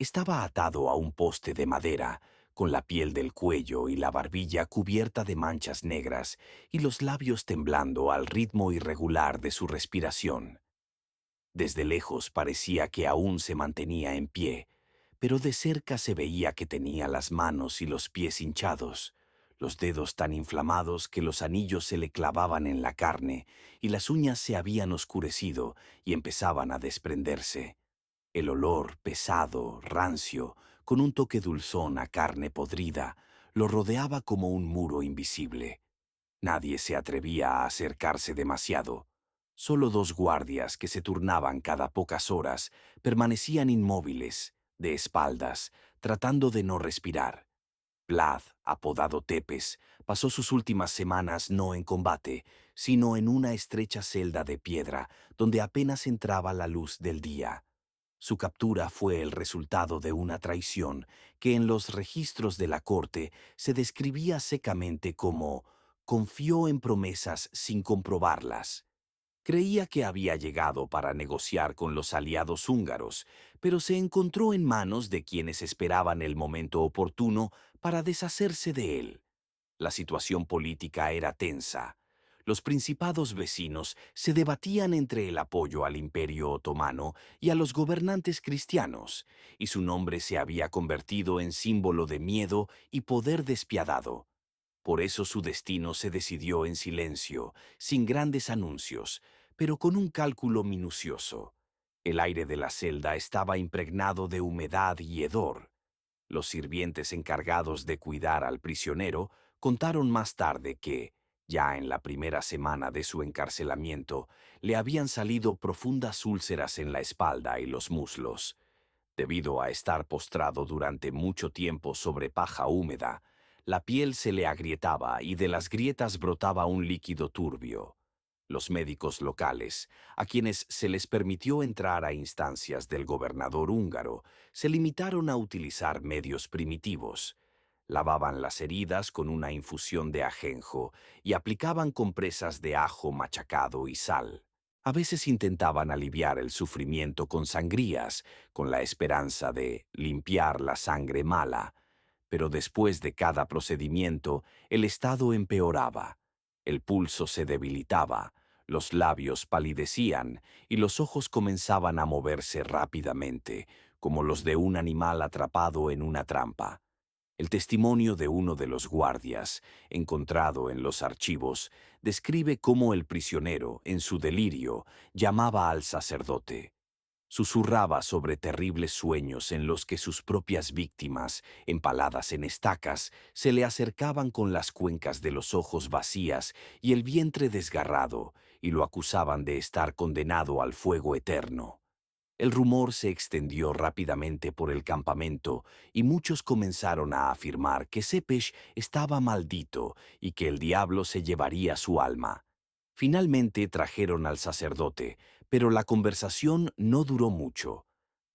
Estaba atado a un poste de madera, con la piel del cuello y la barbilla cubierta de manchas negras y los labios temblando al ritmo irregular de su respiración. Desde lejos parecía que aún se mantenía en pie, pero de cerca se veía que tenía las manos y los pies hinchados, los dedos tan inflamados que los anillos se le clavaban en la carne y las uñas se habían oscurecido y empezaban a desprenderse. El olor, pesado, rancio, con un toque dulzón a carne podrida, lo rodeaba como un muro invisible. Nadie se atrevía a acercarse demasiado. Solo dos guardias que se turnaban cada pocas horas permanecían inmóviles, de espaldas, tratando de no respirar. Vlad, apodado Tepes, pasó sus últimas semanas no en combate, sino en una estrecha celda de piedra donde apenas entraba la luz del día. Su captura fue el resultado de una traición que en los registros de la corte se describía secamente como «confió en promesas sin comprobarlas». Creía que había llegado para negociar con los aliados húngaros, pero se encontró en manos de quienes esperaban el momento oportuno para deshacerse de él. La situación política era tensa. Los principados vecinos se debatían entre el apoyo al Imperio Otomano y a los gobernantes cristianos, y su nombre se había convertido en símbolo de miedo y poder despiadado. Por eso su destino se decidió en silencio, sin grandes anuncios, pero con un cálculo minucioso. El aire de la celda estaba impregnado de humedad y hedor. Los sirvientes encargados de cuidar al prisionero contaron más tarde que, ya en la primera semana de su encarcelamiento, le habían salido profundas úlceras en la espalda y los muslos. Debido a estar postrado durante mucho tiempo sobre paja húmeda, la piel se le agrietaba y de las grietas brotaba un líquido turbio. Los médicos locales, a quienes se les permitió entrar a instancias del gobernador húngaro, se limitaron a utilizar medios primitivos. Lavaban las heridas con una infusión de ajenjo y aplicaban compresas de ajo machacado y sal. A veces intentaban aliviar el sufrimiento con sangrías, con la esperanza de limpiar la sangre mala, pero después de cada procedimiento el estado empeoraba. El pulso se debilitaba, los labios palidecían y los ojos comenzaban a moverse rápidamente, como los de un animal atrapado en una trampa. El testimonio de uno de los guardias, encontrado en los archivos, describe cómo el prisionero, en su delirio, llamaba al sacerdote. Susurraba sobre terribles sueños en los que sus propias víctimas, empaladas en estacas, se le acercaban con las cuencas de los ojos vacías y el vientre desgarrado, y lo acusaban de estar condenado al fuego eterno. El rumor se extendió rápidamente por el campamento y muchos comenzaron a afirmar que Sepesh estaba maldito y que el diablo se llevaría su alma. Finalmente trajeron al sacerdote, pero la conversación no duró mucho.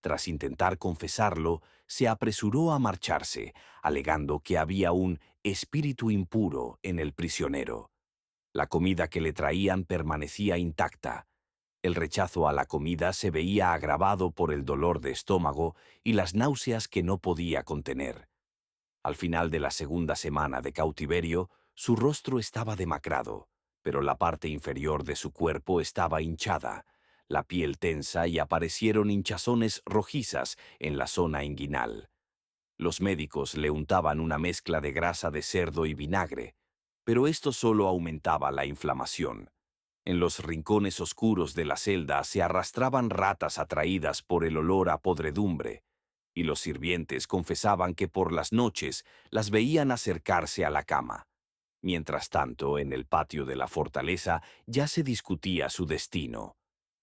Tras intentar confesarlo, se apresuró a marcharse, alegando que había un espíritu impuro en el prisionero. La comida que le traían permanecía intacta. El rechazo a la comida se veía agravado por el dolor de estómago y las náuseas que no podía contener. Al final de la segunda semana de cautiverio, su rostro estaba demacrado, pero la parte inferior de su cuerpo estaba hinchada, la piel tensa y aparecieron hinchazones rojizas en la zona inguinal. Los médicos le untaban una mezcla de grasa de cerdo y vinagre, pero esto solo aumentaba la inflamación. En los rincones oscuros de la celda se arrastraban ratas atraídas por el olor a podredumbre, y los sirvientes confesaban que por las noches las veían acercarse a la cama. Mientras tanto, en el patio de la fortaleza ya se discutía su destino.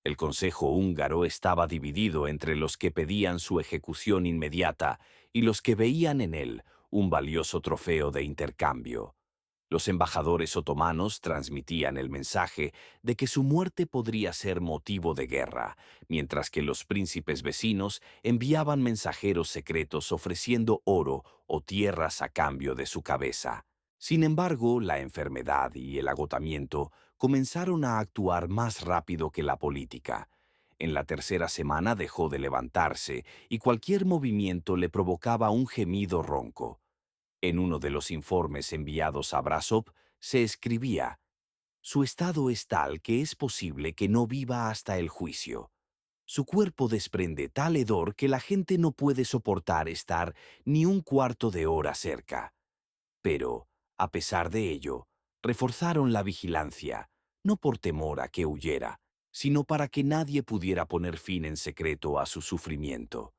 El consejo húngaro estaba dividido entre los que pedían su ejecución inmediata y los que veían en él un valioso trofeo de intercambio. Los embajadores otomanos transmitían el mensaje de que su muerte podría ser motivo de guerra, mientras que los príncipes vecinos enviaban mensajeros secretos ofreciendo oro o tierras a cambio de su cabeza. Sin embargo, la enfermedad y el agotamiento comenzaron a actuar más rápido que la política. En la tercera semana dejó de levantarse y cualquier movimiento le provocaba un gemido ronco. En uno de los informes enviados a Brasov se escribía: su estado es tal que es posible que no viva hasta el juicio. Su cuerpo desprende tal hedor que la gente no puede soportar estar ni un cuarto de hora cerca. Pero, a pesar de ello, reforzaron la vigilancia, no por temor a que huyera, sino para que nadie pudiera poner fin en secreto a su sufrimiento.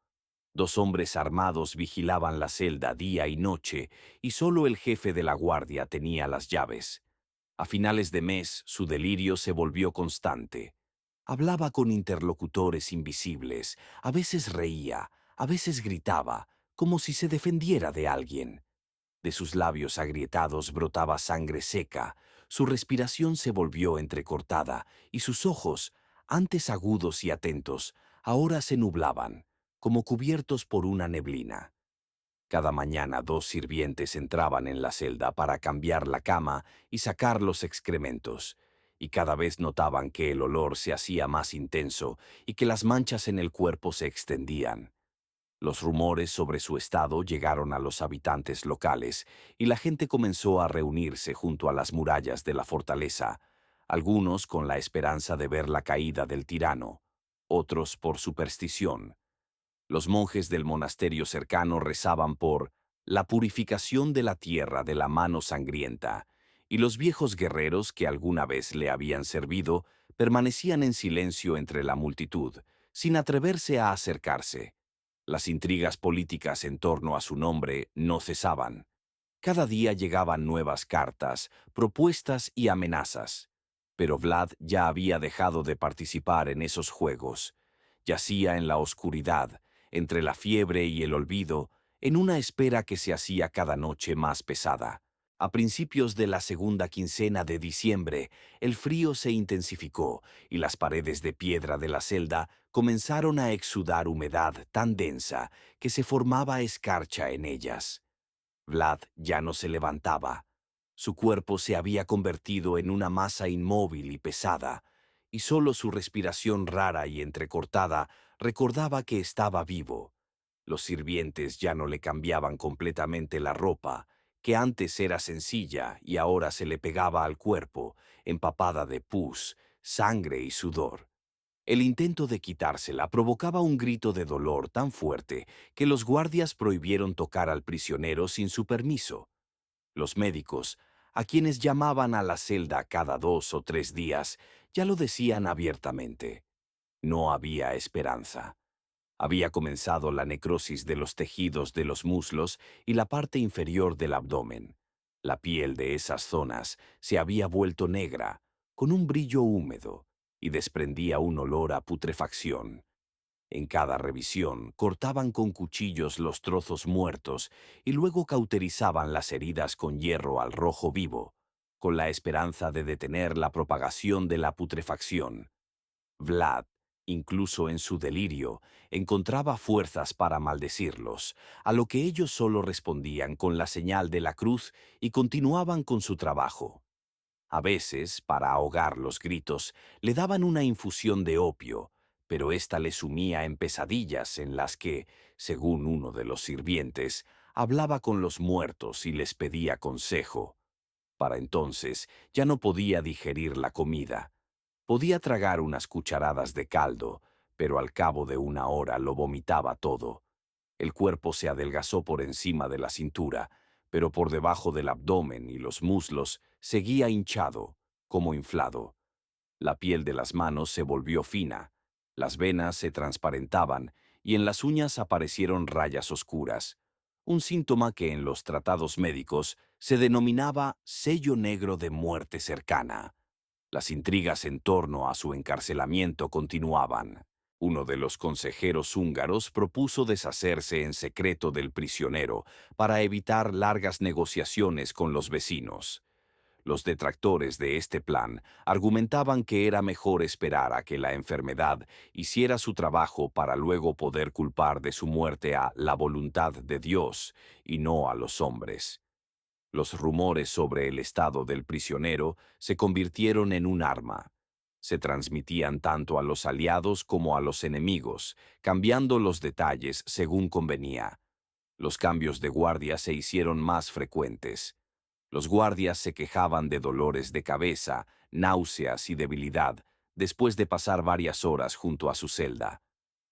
2 hombres armados vigilaban la celda día y noche, y solo el jefe de la guardia tenía las llaves. A finales de mes, su delirio se volvió constante. Hablaba con interlocutores invisibles, a veces reía, a veces gritaba, como si se defendiera de alguien. De sus labios agrietados brotaba sangre seca, su respiración se volvió entrecortada y sus ojos, antes agudos y atentos, ahora se nublaban, como cubiertos por una neblina. Cada mañana 2 sirvientes entraban en la celda para cambiar la cama y sacar los excrementos, y cada vez notaban que el olor se hacía más intenso y que las manchas en el cuerpo se extendían. Los rumores sobre su estado llegaron a los habitantes locales y la gente comenzó a reunirse junto a las murallas de la fortaleza, algunos con la esperanza de ver la caída del tirano, otros por superstición. Los monjes del monasterio cercano rezaban por la purificación de la tierra de la mano sangrienta, y los viejos guerreros que alguna vez le habían servido permanecían en silencio entre la multitud, sin atreverse a acercarse. Las intrigas políticas en torno a su nombre no cesaban. Cada día llegaban nuevas cartas, propuestas y amenazas. Pero Vlad ya había dejado de participar en esos juegos. Yacía en la oscuridad, entre la fiebre y el olvido, en una espera que se hacía cada noche más pesada. A principios de la segunda quincena de diciembre, el frío se intensificó y las paredes de piedra de la celda comenzaron a exudar humedad tan densa que se formaba escarcha en ellas. Vlad ya no se levantaba. Su cuerpo se había convertido en una masa inmóvil y pesada, y solo su respiración rara y entrecortada recordaba que estaba vivo. Los sirvientes ya no le cambiaban completamente la ropa, que antes era sencilla y ahora se le pegaba al cuerpo, empapada de pus, sangre y sudor. El intento de quitársela provocaba un grito de dolor tan fuerte que los guardias prohibieron tocar al prisionero sin su permiso. Los médicos, a quienes llamaban a la celda cada 2 o 3 días, ya lo decían abiertamente. No había esperanza. Había comenzado la necrosis de los tejidos de los muslos y la parte inferior del abdomen. La piel de esas zonas se había vuelto negra, con un brillo húmedo, y desprendía un olor a putrefacción. En cada revisión cortaban con cuchillos los trozos muertos y luego cauterizaban las heridas con hierro al rojo vivo, con la esperanza de detener la propagación de la putrefacción. Vlad, incluso en su delirio, encontraba fuerzas para maldecirlos, a lo que ellos solo respondían con la señal de la cruz y continuaban con su trabajo. A veces, para ahogar los gritos, le daban una infusión de opio, pero ésta le sumía en pesadillas en las que, según uno de los sirvientes, hablaba con los muertos y les pedía consejo. Para entonces ya no podía digerir la comida. Podía tragar unas cucharadas de caldo, pero al cabo de una hora lo vomitaba todo. El cuerpo se adelgazó por encima de la cintura, pero por debajo del abdomen y los muslos seguía hinchado, como inflado. La piel de las manos se volvió fina, las venas se transparentaban y en las uñas aparecieron rayas oscuras, un síntoma que en los tratados médicos se denominaba sello negro de muerte cercana. Las intrigas en torno a su encarcelamiento continuaban. Uno de los consejeros húngaros propuso deshacerse en secreto del prisionero para evitar largas negociaciones con los vecinos. Los detractores de este plan argumentaban que era mejor esperar a que la enfermedad hiciera su trabajo para luego poder culpar de su muerte a la voluntad de Dios y no a los hombres. Los rumores sobre el estado del prisionero se convirtieron en un arma. Se transmitían tanto a los aliados como a los enemigos, cambiando los detalles según convenía. Los cambios de guardia se hicieron más frecuentes. Los guardias se quejaban de dolores de cabeza, náuseas y debilidad después de pasar varias horas junto a su celda.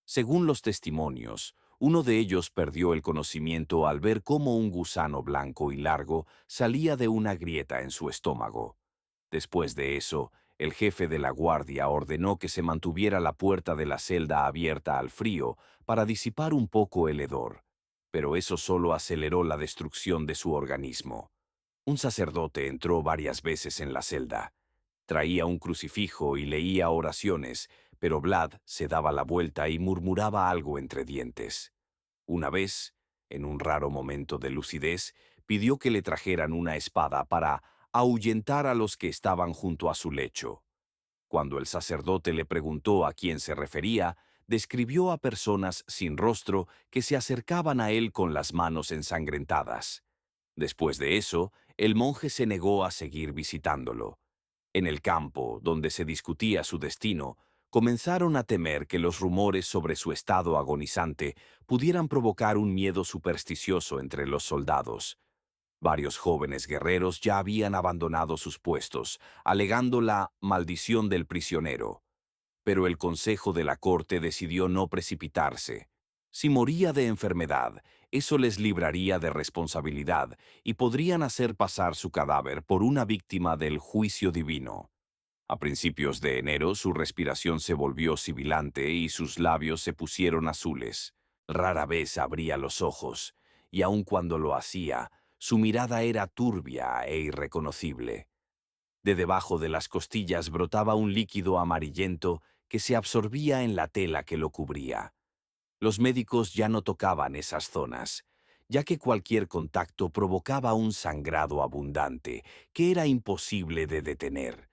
Según los testimonios, uno de ellos perdió el conocimiento al ver cómo un gusano blanco y largo salía de una grieta en su estómago. Después de eso, el jefe de la guardia ordenó que se mantuviera la puerta de la celda abierta al frío para disipar un poco el hedor, pero eso solo aceleró la destrucción de su organismo. Un sacerdote entró varias veces en la celda. Traía un crucifijo y leía oraciones, pero Vlad se daba la vuelta y murmuraba algo entre dientes. Una vez, en un raro momento de lucidez, pidió que le trajeran una espada para ahuyentar a los que estaban junto a su lecho. Cuando el sacerdote le preguntó a quién se refería, describió a personas sin rostro que se acercaban a él con las manos ensangrentadas. Después de eso, el monje se negó a seguir visitándolo. En el campo, donde se discutía su destino, comenzaron a temer que los rumores sobre su estado agonizante pudieran provocar un miedo supersticioso entre los soldados. Varios jóvenes guerreros ya habían abandonado sus puestos, alegando la maldición del prisionero. Pero el consejo de la corte decidió no precipitarse. Si moría de enfermedad, eso les libraría de responsabilidad y podrían hacer pasar su cadáver por una víctima del juicio divino. A principios de enero su respiración se volvió sibilante y sus labios se pusieron azules. Rara vez abría los ojos, y aun cuando lo hacía, su mirada era turbia e irreconocible. De debajo de las costillas brotaba un líquido amarillento que se absorbía en la tela que lo cubría. Los médicos ya no tocaban esas zonas, ya que cualquier contacto provocaba un sangrado abundante que era imposible de detener.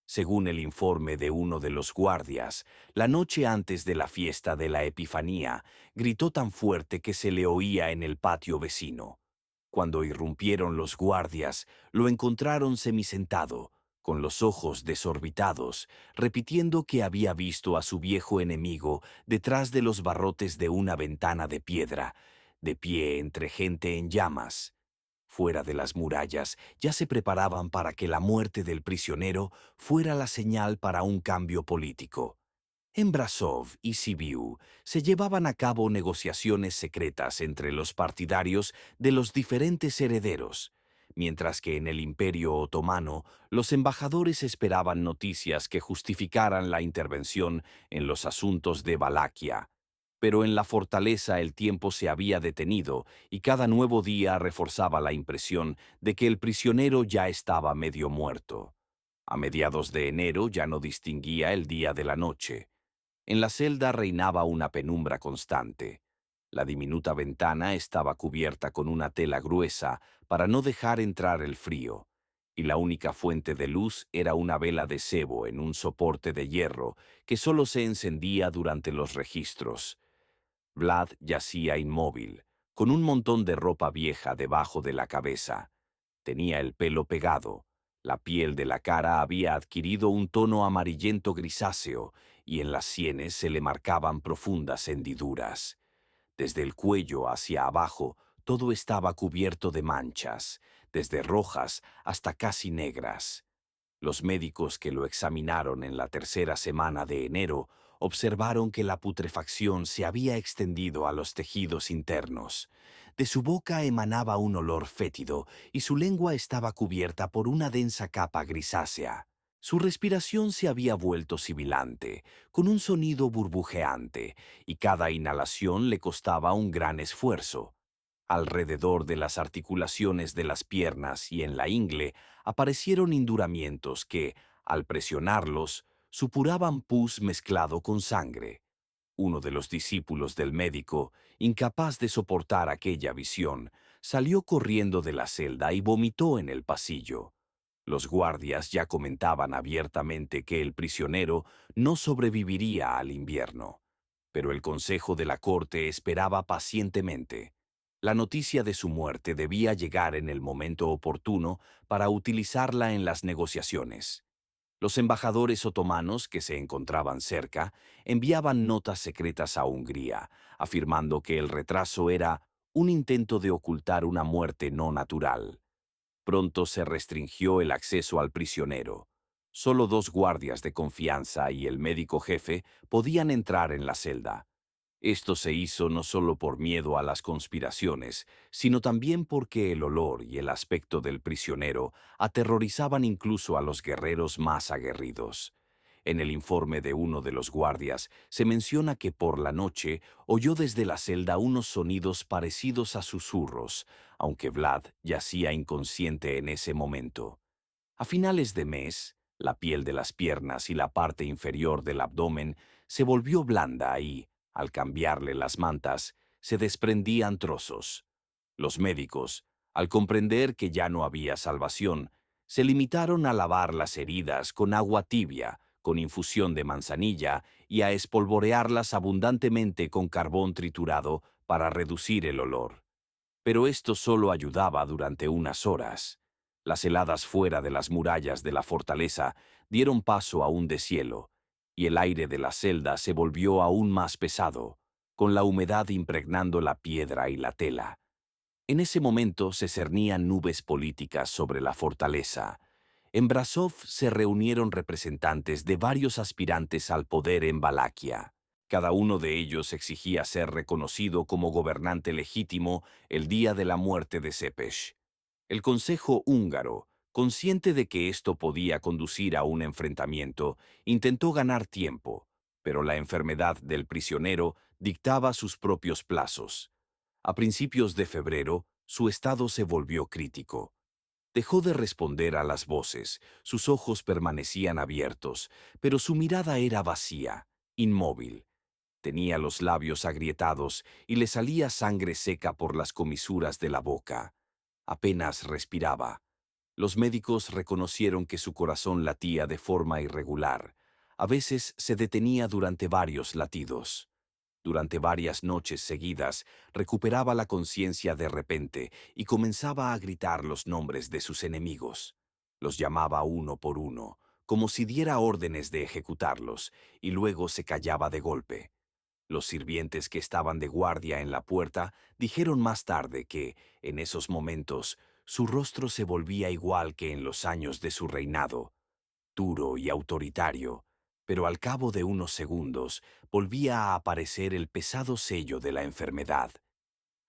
Según el informe de uno de los guardias, la noche antes de la fiesta de la Epifanía, gritó tan fuerte que se le oía en el patio vecino. Cuando irrumpieron los guardias, lo encontraron semisentado, con los ojos desorbitados, repitiendo que había visto a su viejo enemigo detrás de los barrotes de una ventana de piedra, de pie entre gente en llamas. Fuera de las murallas ya se preparaban para que la muerte del prisionero fuera la señal para un cambio político. En Brasov y Sibiu se llevaban a cabo negociaciones secretas entre los partidarios de los diferentes herederos, mientras que en el Imperio Otomano los embajadores esperaban noticias que justificaran la intervención en los asuntos de Valaquia. Pero en la fortaleza el tiempo se había detenido y cada nuevo día reforzaba la impresión de que el prisionero ya estaba medio muerto. A mediados de enero ya no distinguía el día de la noche. En la celda reinaba una penumbra constante. La diminuta ventana estaba cubierta con una tela gruesa para no dejar entrar el frío, y la única fuente de luz era una vela de sebo en un soporte de hierro que solo se encendía durante los registros. Vlad yacía inmóvil, con un montón de ropa vieja debajo de la cabeza. Tenía el pelo pegado, la piel de la cara había adquirido un tono amarillento grisáceo y en las sienes se le marcaban profundas hendiduras. Desde el cuello hacia abajo todo estaba cubierto de manchas, desde rojas hasta casi negras. Los médicos que lo examinaron en la tercera semana de enero observaron que la putrefacción se había extendido a los tejidos internos. De su boca emanaba un olor fétido y su lengua estaba cubierta por una densa capa grisácea. Su respiración se había vuelto sibilante, con un sonido burbujeante, y cada inhalación le costaba un gran esfuerzo. Alrededor de las articulaciones de las piernas y en la ingle aparecieron hinduramientos que, al presionarlos, supuraban pus mezclado con sangre. Uno de los discípulos del médico, incapaz de soportar aquella visión, salió corriendo de la celda y vomitó en el pasillo. Los guardias ya comentaban abiertamente que el prisionero no sobreviviría al invierno, pero el consejo de la corte esperaba pacientemente. La noticia de su muerte debía llegar en el momento oportuno para utilizarla en las negociaciones. Los embajadores otomanos que se encontraban cerca enviaban notas secretas a Hungría, afirmando que el retraso era un intento de ocultar una muerte no natural. Pronto se restringió el acceso al prisionero. Solo 2 guardias de confianza y el médico jefe podían entrar en la celda. Esto se hizo no solo por miedo a las conspiraciones, sino también porque el olor y el aspecto del prisionero aterrorizaban incluso a los guerreros más aguerridos. En el informe de uno de los guardias se menciona que por la noche oyó desde la celda unos sonidos parecidos a susurros, aunque Vlad yacía inconsciente en ese momento. A finales de mes, la piel de las piernas y la parte inferior del abdomen se volvió blanda y, al cambiarle las mantas, se desprendían trozos. Los médicos, al comprender que ya no había salvación, se limitaron a lavar las heridas con agua tibia, con infusión de manzanilla y a espolvorearlas abundantemente con carbón triturado para reducir el olor. Pero esto solo ayudaba durante unas horas. Las heladas fuera de las murallas de la fortaleza dieron paso a un deshielo, y el aire de la celda se volvió aún más pesado, con la humedad impregnando la piedra y la tela. En ese momento se cernían nubes políticas sobre la fortaleza. En Brasov se reunieron representantes de varios aspirantes al poder en Valaquia. Cada uno de ellos exigía ser reconocido como gobernante legítimo el día de la muerte de Szepes. El Consejo húngaro, consciente de que esto podía conducir a un enfrentamiento, intentó ganar tiempo, pero la enfermedad del prisionero dictaba sus propios plazos. A principios de febrero, su estado se volvió crítico. Dejó de responder a las voces, sus ojos permanecían abiertos, pero su mirada era vacía, inmóvil. Tenía los labios agrietados y le salía sangre seca por las comisuras de la boca. Apenas respiraba. Los médicos reconocieron que su corazón latía de forma irregular. A veces se detenía durante varios latidos. Durante varias noches seguidas, recuperaba la conciencia de repente y comenzaba a gritar los nombres de sus enemigos. Los llamaba uno por uno, como si diera órdenes de ejecutarlos, y luego se callaba de golpe. Los sirvientes que estaban de guardia en la puerta dijeron más tarde que, en esos momentos, su rostro se volvía igual que en los años de su reinado, duro y autoritario, pero al cabo de unos segundos volvía a aparecer el pesado sello de la enfermedad.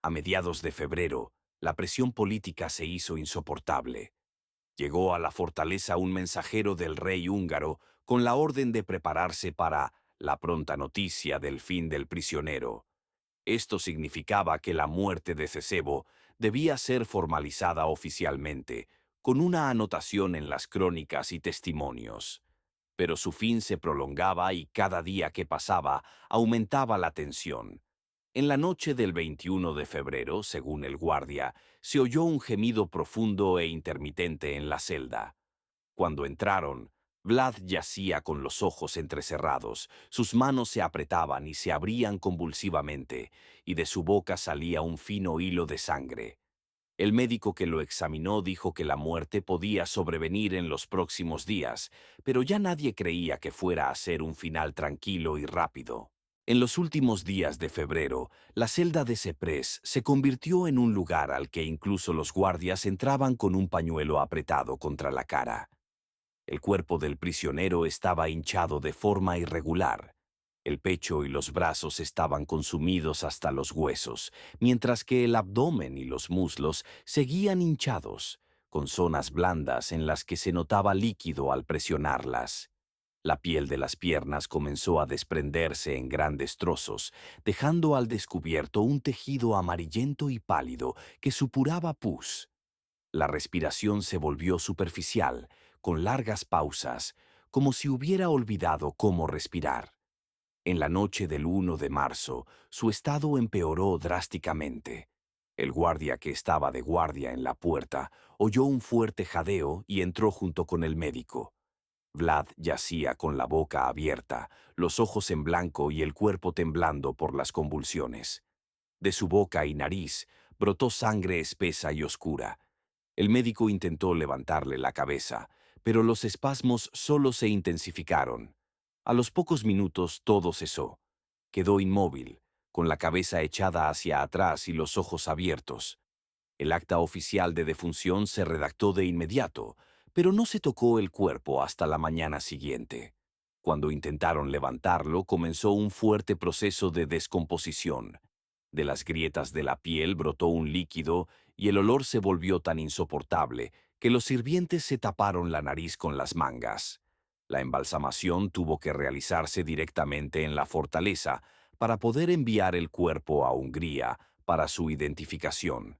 A mediados de febrero, la presión política se hizo insoportable. Llegó a la fortaleza un mensajero del rey húngaro con la orden de prepararse para la pronta noticia del fin del prisionero. Esto significaba que la muerte de Cesebo debía ser formalizada oficialmente, con una anotación en las crónicas y testimonios. Pero su fin se prolongaba y cada día que pasaba aumentaba la tensión. En la noche del 21 de febrero, según el guardia, se oyó un gemido profundo e intermitente en la celda. Cuando entraron, Vlad yacía con los ojos entrecerrados, sus manos se apretaban y se abrían convulsivamente, y de su boca salía un fino hilo de sangre. El médico que lo examinó dijo que la muerte podía sobrevenir en los próximos días, pero ya nadie creía que fuera a ser un final tranquilo y rápido. En los últimos días de febrero, la celda de Ceprés se convirtió en un lugar al que incluso los guardias entraban con un pañuelo apretado contra la cara. El cuerpo del prisionero estaba hinchado de forma irregular. El pecho y los brazos estaban consumidos hasta los huesos, mientras que el abdomen y los muslos seguían hinchados, con zonas blandas en las que se notaba líquido al presionarlas. La piel de las piernas comenzó a desprenderse en grandes trozos, dejando al descubierto un tejido amarillento y pálido que supuraba pus. La respiración se volvió superficial, con largas pausas, como si hubiera olvidado cómo respirar. En la noche del 1 de marzo, su estado empeoró drásticamente. El guardia que estaba de guardia en la puerta oyó un fuerte jadeo y entró junto con el médico. Vlad yacía con la boca abierta, los ojos en blanco y el cuerpo temblando por las convulsiones. De su boca y nariz brotó sangre espesa y oscura. El médico intentó levantarle la cabeza, pero los espasmos solo se intensificaron. A los pocos minutos todo cesó. Quedó inmóvil, con la cabeza echada hacia atrás y los ojos abiertos. El acta oficial de defunción se redactó de inmediato, pero no se tocó el cuerpo hasta la mañana siguiente. Cuando intentaron levantarlo, comenzó un fuerte proceso de descomposición. De las grietas de la piel brotó un líquido y el olor se volvió tan insoportable que los sirvientes se taparon la nariz con las mangas. La embalsamación tuvo que realizarse directamente en la fortaleza para poder enviar el cuerpo a Hungría para su identificación.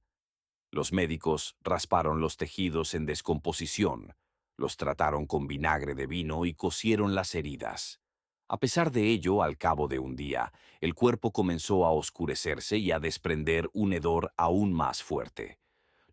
Los médicos rasparon los tejidos en descomposición, los trataron con vinagre de vino y cosieron las heridas. A pesar de ello, al cabo de un día, el cuerpo comenzó a oscurecerse y a desprender un hedor aún más fuerte.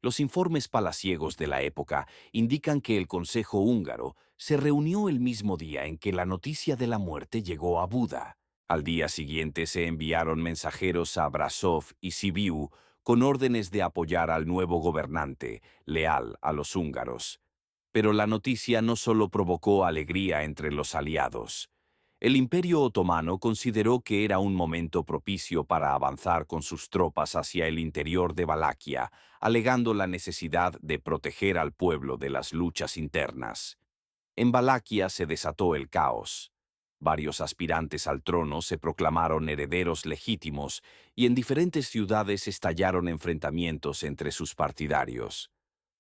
Los informes palaciegos de la época indican que el Consejo húngaro se reunió el mismo día en que la noticia de la muerte llegó a Buda. Al día siguiente se enviaron mensajeros a Brasov y Sibiu con órdenes de apoyar al nuevo gobernante, leal a los húngaros. Pero la noticia no solo provocó alegría entre los aliados. El Imperio Otomano consideró que era un momento propicio para avanzar con sus tropas hacia el interior de Valaquia, alegando la necesidad de proteger al pueblo de las luchas internas. En Valaquia se desató el caos. Varios aspirantes al trono se proclamaron herederos legítimos y en diferentes ciudades estallaron enfrentamientos entre sus partidarios.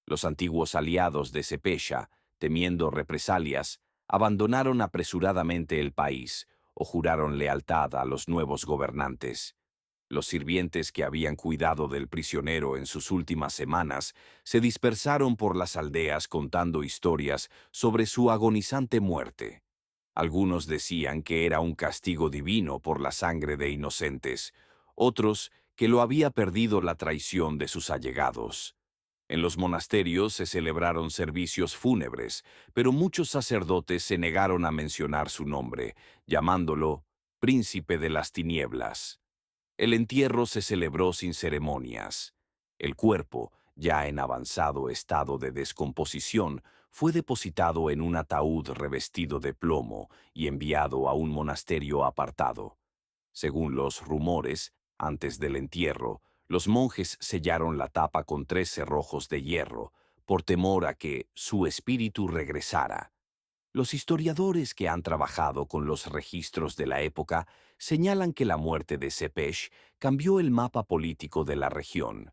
Los antiguos aliados de Sepesha, temiendo represalias, abandonaron apresuradamente el país o juraron lealtad a los nuevos gobernantes. Los sirvientes que habían cuidado del prisionero en sus últimas semanas se dispersaron por las aldeas contando historias sobre su agonizante muerte. Algunos decían que era un castigo divino por la sangre de inocentes, otros que lo había perdido la traición de sus allegados. En los monasterios se celebraron servicios fúnebres, pero muchos sacerdotes se negaron a mencionar su nombre, llamándolo Príncipe de las Tinieblas. El entierro se celebró sin ceremonias. El cuerpo, ya en avanzado estado de descomposición, fue depositado en un ataúd revestido de plomo y enviado a un monasterio apartado. Según los rumores, antes del entierro, los monjes sellaron la tapa con 3 cerrojos de hierro, por temor a que su espíritu regresara. Los historiadores que han trabajado con los registros de la época señalan que la muerte de Sepesh cambió el mapa político de la región.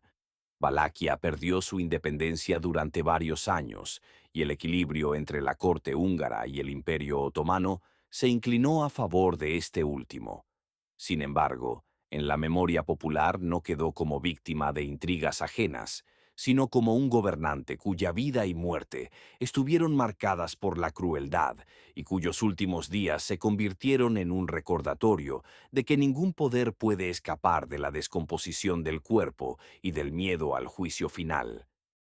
Valaquia perdió su independencia durante varios años y el equilibrio entre la corte húngara y el Imperio otomano se inclinó a favor de este último. Sin embargo, en la memoria popular no quedó como víctima de intrigas ajenas, sino como un gobernante cuya vida y muerte estuvieron marcadas por la crueldad y cuyos últimos días se convirtieron en un recordatorio de que ningún poder puede escapar de la descomposición del cuerpo y del miedo al juicio final.